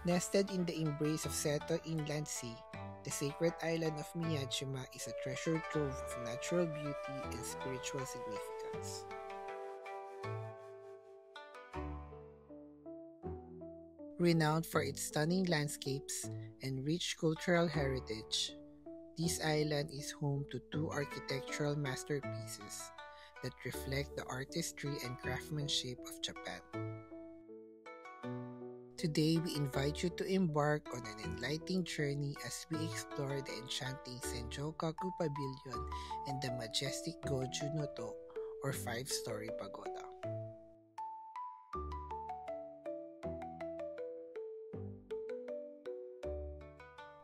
Nested in the embrace of Seto Inland Sea, the sacred island of Miyajima is a treasure trove of natural beauty and spiritual significance. Renowned for its stunning landscapes and rich cultural heritage, this island is home to two architectural masterpieces that reflect the artistry and craftsmanship of Japan. Today, we invite you to embark on an enlightening journey as we explore the enchanting Senjokaku Pavilion and the majestic Goju no To, or five-story pagoda.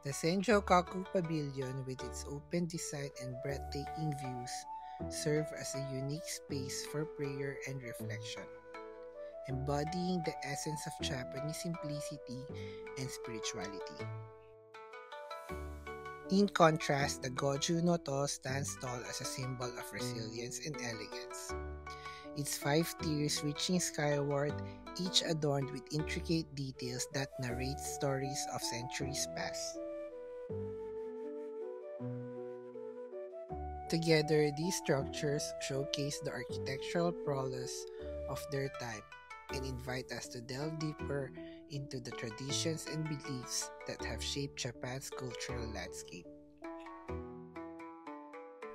The Senjokaku Pavilion, with its open design and breathtaking views, serve as a unique space for prayer and reflection, embodying the essence of Japanese simplicity and spirituality. In contrast, the Goju no To stands tall as a symbol of resilience and elegance. Its five tiers reaching skyward, each adorned with intricate details that narrate stories of centuries past. Together, these structures showcase the architectural prowess of their time and invite us to delve deeper into the traditions and beliefs that have shaped Japan's cultural landscape.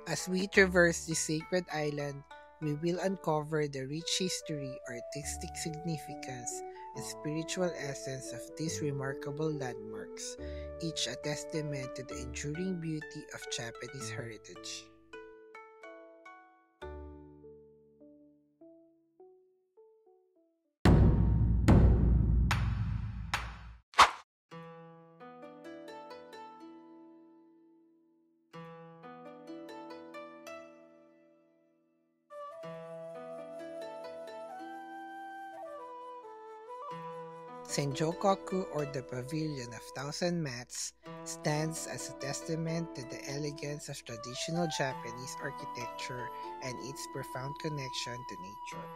As we traverse this sacred island, we will uncover the rich history, artistic significance, and spiritual essence of these remarkable landmarks, each a testament to the enduring beauty of Japanese heritage. Senjokaku, or the Pavilion of Thousand Mats, stands as a testament to the elegance of traditional Japanese architecture and its profound connection to nature.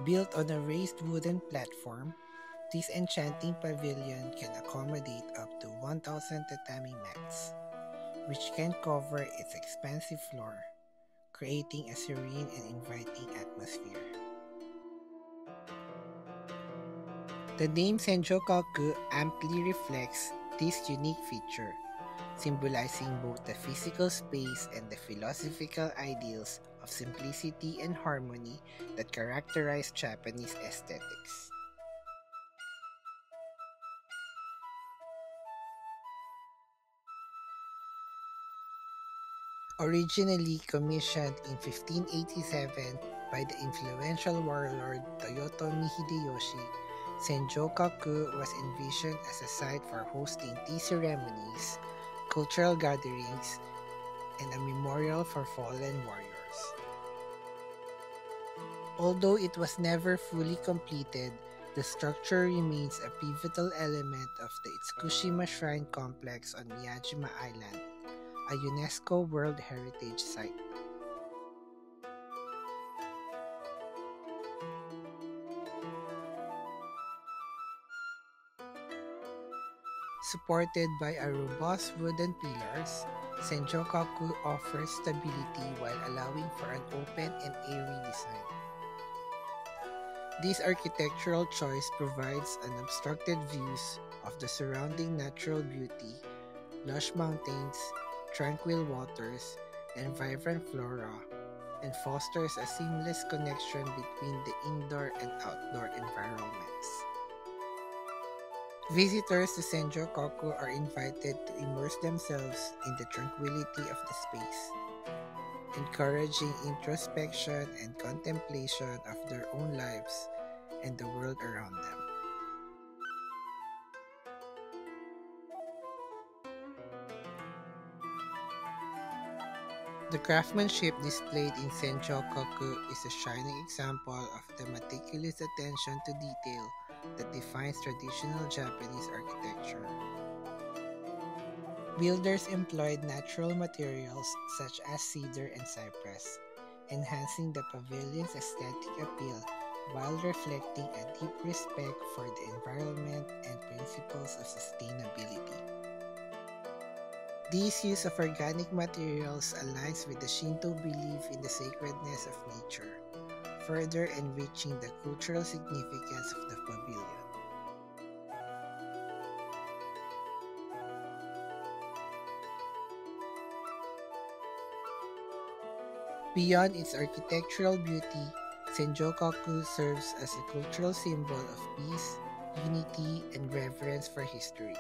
Built on a raised wooden platform, this enchanting pavilion can accommodate up to 1,000 tatami mats, which can cover its expansive floor, creating a serene and inviting atmosphere. The name Senjokaku amply reflects this unique feature, symbolizing both the physical space and the philosophical ideals of simplicity and harmony that characterize Japanese aesthetics. Originally commissioned in 1587 by the influential warlord Toyotomi Hideyoshi, Senjokaku was envisioned as a site for hosting tea ceremonies, cultural gatherings, and a memorial for fallen warriors. Although it was never fully completed, the structure remains a pivotal element of the Itsukushima Shrine Complex on Miyajima Island, a UNESCO World Heritage Site. Supported by a robust wooden pillars, Senjokaku offers stability while allowing for an open and airy design. This architectural choice provides unobstructed views of the surrounding natural beauty, lush mountains, tranquil waters, and vibrant flora, and fosters a seamless connection between the indoor and outdoor environments. Visitors to Senjokaku are invited to immerse themselves in the tranquility of the space, encouraging introspection and contemplation of their own lives and the world around them. The craftsmanship displayed in Senjokaku is a shining example of the meticulous attention to detail that defines traditional Japanese architecture. Builders employed natural materials such as cedar and cypress, enhancing the pavilion's aesthetic appeal while reflecting a deep respect for the environment and principles of sustainability. This use of organic materials aligns with the Shinto belief in the sacredness of nature, further enriching the cultural significance of the pavilion. Beyond its architectural beauty, Senjokaku serves as a cultural symbol of peace, unity, and reverence for history.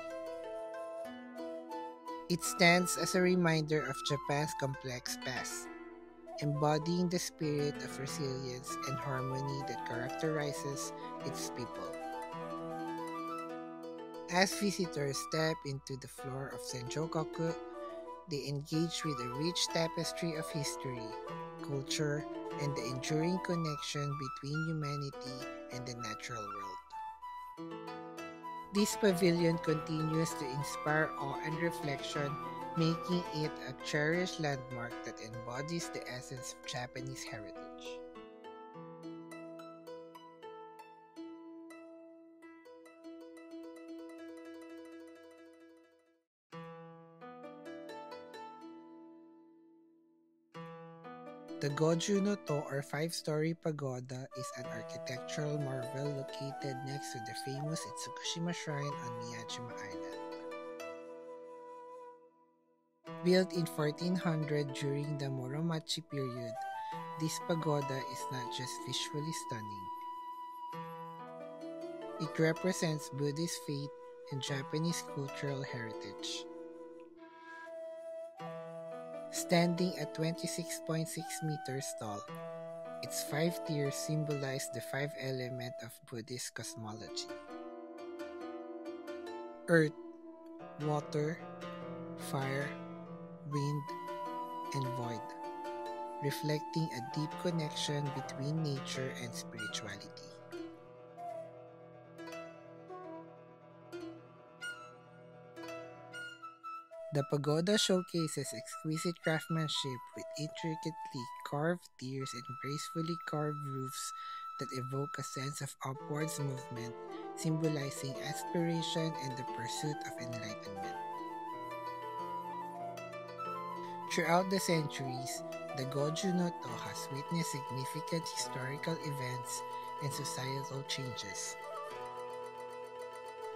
It stands as a reminder of Japan's complex past, embodying the spirit of resilience and harmony that characterizes its people. As visitors step into the floor of Senjokaku, they engage with a rich tapestry of history, culture, and the enduring connection between humanity and the natural world. This pavilion continues to inspire awe and reflection, making it a cherished landmark that embodies the essence of Japanese heritage. The Goju no To or five-story pagoda is an architectural marvel located next to the famous Itsukushima Shrine on Miyajima Island. Built in 1400 during the Muromachi period, this pagoda is not just visually stunning. It represents Buddhist faith and Japanese cultural heritage. Standing at 26.6 meters tall, its five tiers symbolize the five elements of Buddhist cosmology: earth, water, fire, wind, and void, reflecting a deep connection between nature and spirituality. The pagoda showcases exquisite craftsmanship with intricately carved tiers and gracefully carved roofs that evoke a sense of upwards movement, symbolizing aspiration and the pursuit of enlightenment. Throughout the centuries, the Goju no To has witnessed significant historical events and societal changes.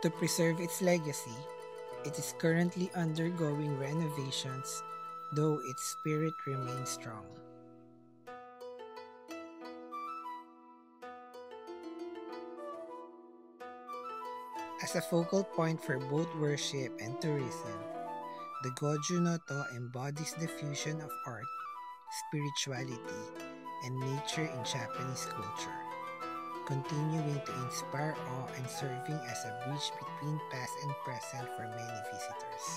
To preserve its legacy, it is currently undergoing renovations, though its spirit remains strong. As a focal point for both worship and tourism, the Goju no To embodies the fusion of art, spirituality, and nature in Japanese culture, continuing to inspire awe and serving as a bridge between past and present for many visitors.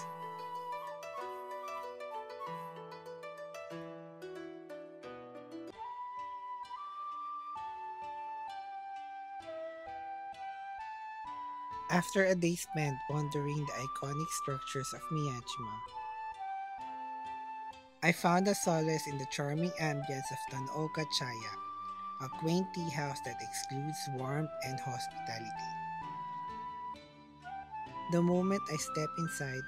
After a day spent wandering the iconic structures of Miyajima, I found a solace in the charming ambience of Tanoka Chaya, a quaint tea house that exudes warmth and hospitality. The moment I stepped inside,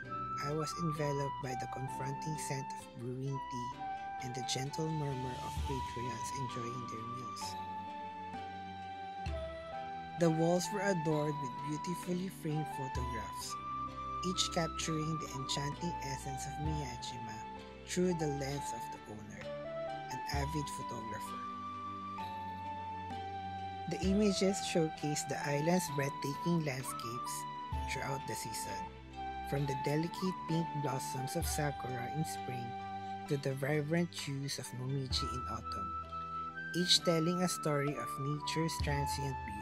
I was enveloped by the confronting scent of brewing tea and the gentle murmur of patrons enjoying their meals. The walls were adorned with beautifully framed photographs, each capturing the enchanting essence of Miyajima through the lens of the owner, an avid photographer. The images showcase the island's breathtaking landscapes throughout the season, from the delicate pink blossoms of sakura in spring to the vibrant hues of momiji in autumn, each telling a story of nature's transient beauty.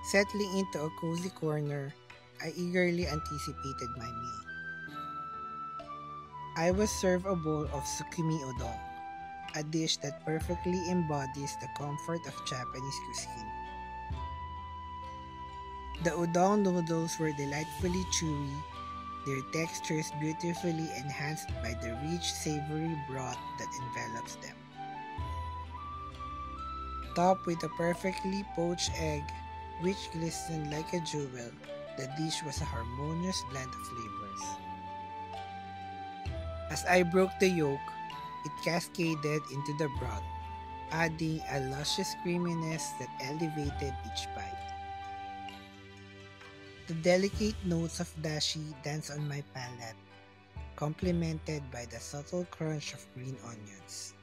Settling into a cozy corner, I eagerly anticipated my meal. I was served a bowl of sukimi udon, a dish that perfectly embodies the comfort of Japanese cuisine. The udon noodles were delightfully chewy, their textures beautifully enhanced by the rich, savory broth that envelops them. Topped with a perfectly poached egg, which glistened like a jewel, the dish was a harmonious blend of flavors. As I broke the yolk, it cascaded into the broth, adding a luscious creaminess that elevated each bite. The delicate notes of dashi danced on my palate, complemented by the subtle crunch of green onions.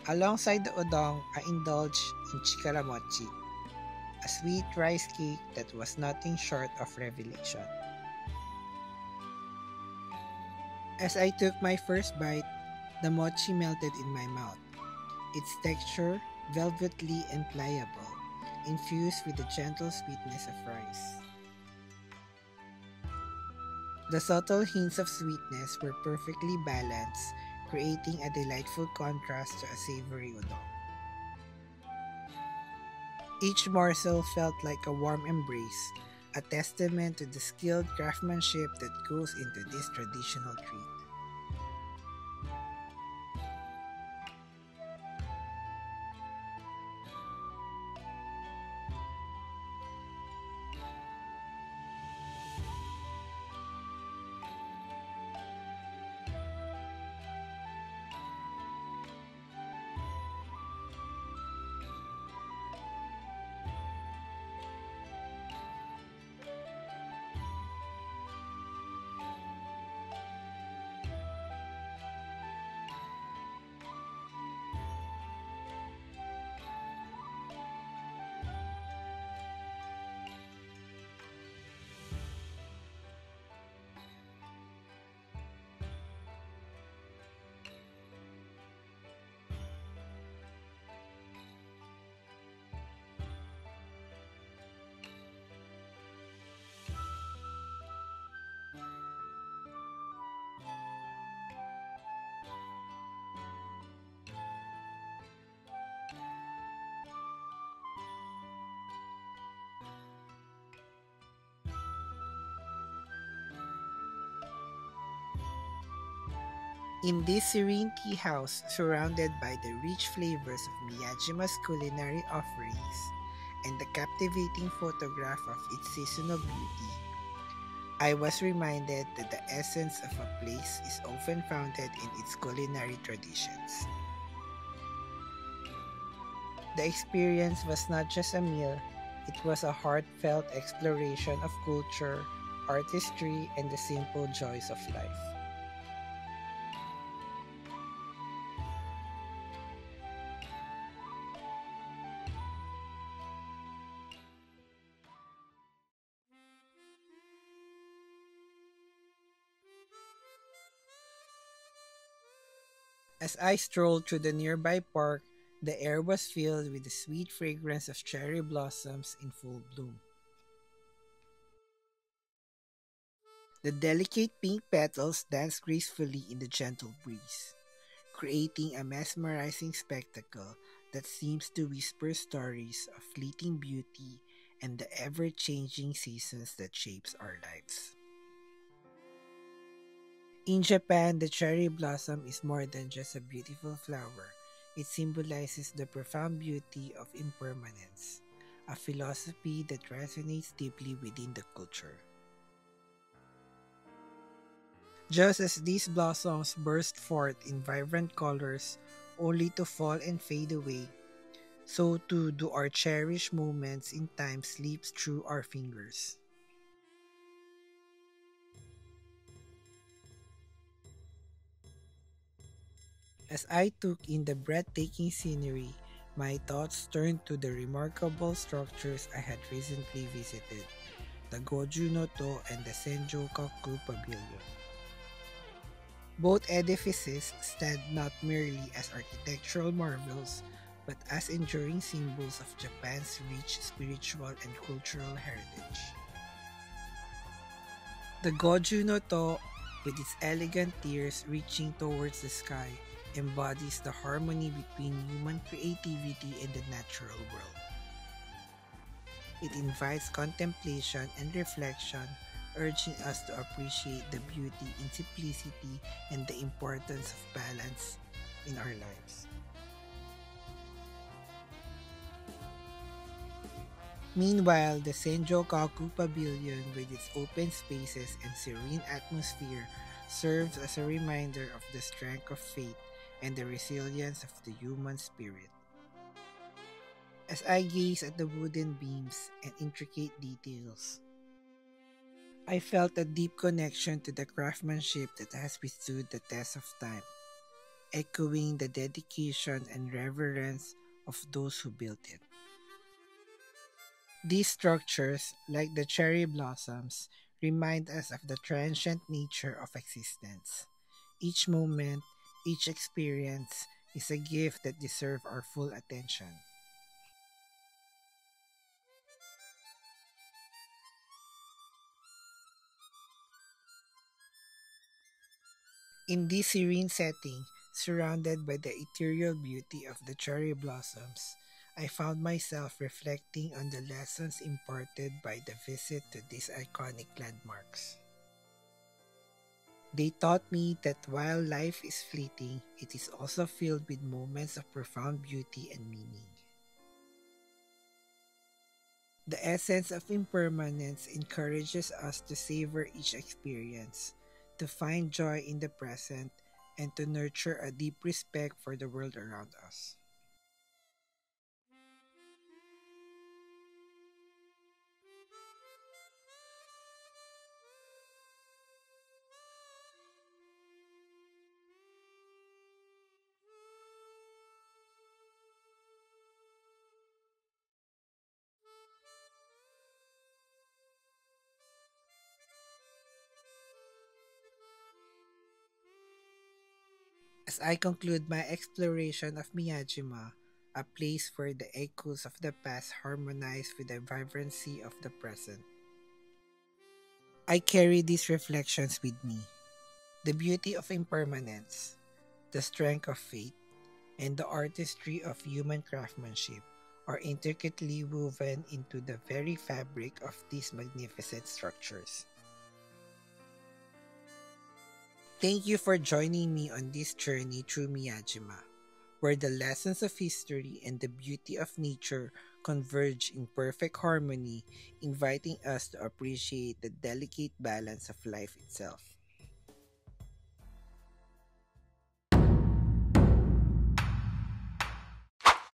Alongside the udon, I indulged in chikaramochi, a sweet rice cake that was nothing short of revelation. As I took my first bite, the mochi melted in my mouth, its texture velvety and pliable, infused with the gentle sweetness of rice. The subtle hints of sweetness were perfectly balanced, creating a delightful contrast to a savory udon. Each morsel felt like a warm embrace, a testament to the skilled craftsmanship that goes into this traditional treat. In this serene tea house, surrounded by the rich flavors of Miyajima's culinary offerings, and the captivating photograph of its seasonal beauty, I was reminded that the essence of a place is often founded in its culinary traditions. The experience was not just a meal, it was a heartfelt exploration of culture, artistry, and the simple joys of life. As I strolled through the nearby park, the air was filled with the sweet fragrance of cherry blossoms in full bloom. The delicate pink petals danced gracefully in the gentle breeze, creating a mesmerizing spectacle that seems to whisper stories of fleeting beauty and the ever-changing seasons that shapes our lives. In Japan, the cherry blossom is more than just a beautiful flower. It symbolizes the profound beauty of impermanence, a philosophy that resonates deeply within the culture. Just as these blossoms burst forth in vibrant colors only to fall and fade away, so too do our cherished moments in time slip through our fingers. As I took in the breathtaking scenery, my thoughts turned to the remarkable structures I had recently visited, the Goju no To and the Senjokaku Pavilion. Both edifices stand not merely as architectural marvels, but as enduring symbols of Japan's rich spiritual and cultural heritage. The Goju no To, with its elegant tiers reaching towards the sky, embodies the harmony between human creativity and the natural world. It invites contemplation and reflection, urging us to appreciate the beauty in simplicity and the importance of balance in our lives. Meanwhile, the Senjo-kaku Pavilion, with its open spaces and serene atmosphere, serves as a reminder of the strength of faith and the resilience of the human spirit. As I gaze at the wooden beams and intricate details, I felt a deep connection to the craftsmanship that has withstood the test of time, echoing the dedication and reverence of those who built it. These structures, like the cherry blossoms, remind us of the transient nature of existence. Each moment, each experience is a gift that deserves our full attention. In this serene setting, surrounded by the ethereal beauty of the cherry blossoms, I found myself reflecting on the lessons imparted by the visit to these iconic landmarks. They taught me that while life is fleeting, it is also filled with moments of profound beauty and meaning. The essence of impermanence encourages us to savor each experience, to find joy in the present, and to nurture a deep respect for the world around us. As I conclude my exploration of Miyajima, a place where the echoes of the past harmonize with the vibrancy of the present, I carry these reflections with me. The beauty of impermanence, the strength of faith, and the artistry of human craftsmanship are intricately woven into the very fabric of these magnificent structures. Thank you for joining me on this journey through Miyajima, where the lessons of history and the beauty of nature converge in perfect harmony, inviting us to appreciate the delicate balance of life itself.